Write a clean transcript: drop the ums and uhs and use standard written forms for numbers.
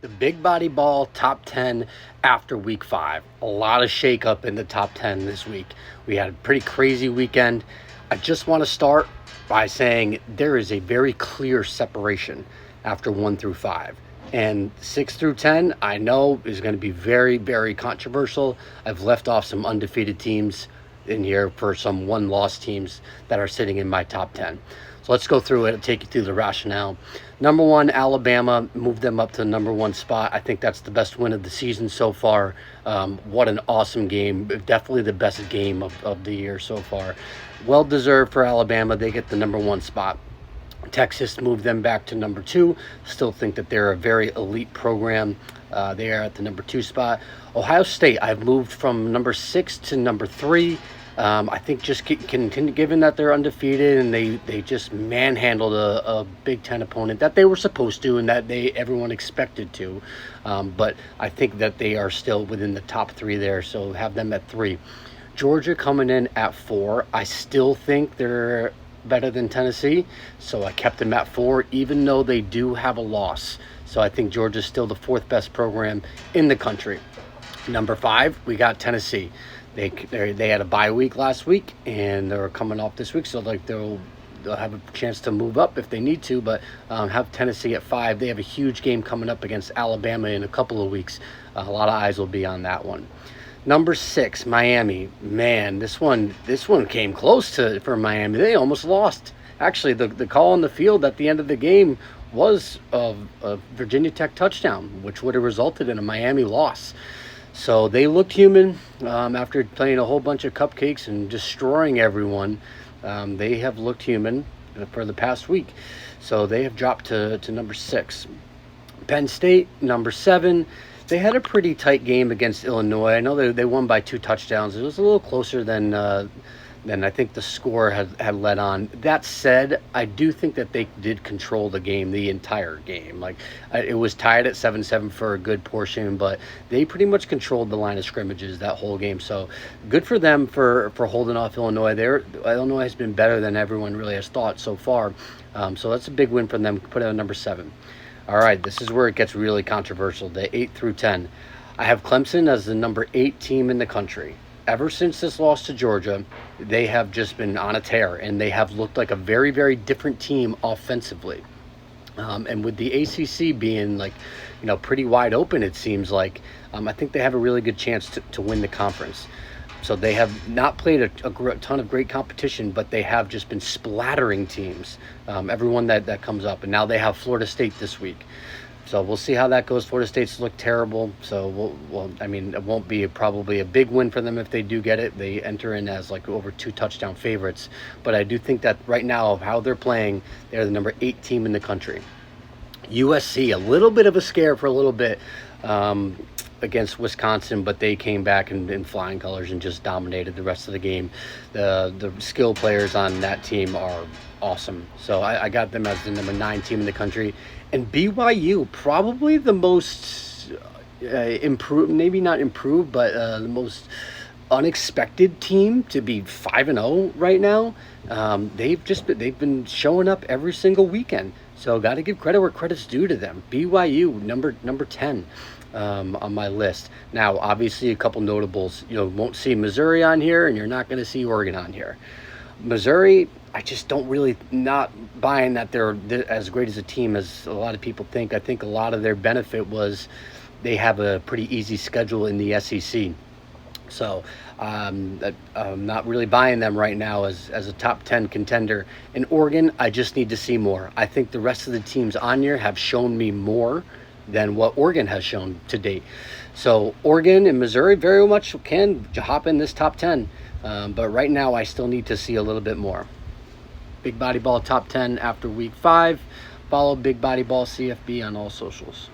The Big Body Ball top 10 after week 5. A lot of shakeup in the top 10 this week. We had a pretty crazy weekend. I just want to start by saying there is a very clear separation after 1 through 5. And 6 through 10, I know is going to be very, very controversial. I've left off some undefeated teams in here for some one-loss teams that are sitting in my top 10. So let's go through it and take you through the rationale. Number 1, Alabama, moved them up to the number 1 spot. I think that's the best win of the season so far. What an awesome game. Definitely the best game of the year so far. Well deserved for Alabama. They get the number 1 spot. Texas moved them back to number 2. Still think that they're a very elite program. They are at the number 2 spot. Ohio State, I've moved from number 6 to number 3. I think just given that they're undefeated and they just manhandled a Big Ten opponent that they were supposed to and that everyone expected to. But I think that they are still within the top 3 there, so have them at 3. Georgia coming in at 4. I still think they're better than Tennessee, so I kept them at 4, even though they do have a loss. So I think Georgia's still the 4th best program in the country. Number 5, we got Tennessee. They had a bye week last week, and they're coming off this week, so they'll have a chance to move up if they need to, but have Tennessee at 5. They have a huge game coming up against Alabama in a couple of weeks. A lot of eyes will be on that one. Number 6, Miami. Man, this one came close for Miami. They almost lost. Actually, the call on the field at the end of the game was a Virginia Tech touchdown, which would have resulted in a Miami loss. So they looked human after playing a whole bunch of cupcakes and destroying everyone. They have looked human for the past week. So they have dropped to number 6. Penn State, number 7. They had a pretty tight game against Illinois. I know they won by 2 touchdowns. It was a little closer than I think the score had led on. That said, I do think that they did control the game, the entire game. It was tied at 7-7 for a good portion, but they pretty much controlled the line of scrimmages that whole game. So good for them for holding off Illinois. Illinois has been better than everyone really has thought so far. So that's a big win for them. Put it at number 7. All right, this is where it gets really controversial, the 8 through 10. I have Clemson as the number 8 team in the country. Ever since this loss to Georgia, they have just been on a tear, and they have looked like a very, very different team offensively. And with the ACC being pretty wide open, it seems like, I think they have a really good chance to win the conference. So they have not played a ton of great competition, but they have just been splattering teams, everyone that comes up. And now they have Florida State this week. So we'll see how that goes. Florida State's look terrible. So, it won't be probably a big win for them if they do get it. They enter in as over 2 touchdown favorites. But I do think that right now, of how they're playing, they're the number 8 team in the country. USC, a little bit of a scare for a little bit against Wisconsin, but they came back in flying colors and just dominated the rest of the game. The skill players on that team are awesome. So I got them as the number 9 team in the country. And BYU, probably the most improved, maybe not improved, but the most unexpected team to be 5-0 right now. They've been showing up every single weekend. So got to give credit where credit's due to them. BYU, number 10 on my list. Now, obviously, a couple notables. Won't see Missouri on here, and you're not going to see Oregon on here. Missouri, I just don't really not buying that they're as great as a team as a lot of people think. I think a lot of their benefit was they have a pretty easy schedule in the SEC. So I'm not really buying them right now as a top 10 contender. In Oregon, I just need to see more. I think the rest of the teams on here have shown me more than what Oregon has shown to date. So Oregon and Missouri very much can hop in this top 10. But right now, I still need to see a little bit more. Big Body Ball top 10 after week 5. Follow Big Body Ball CFB on all socials.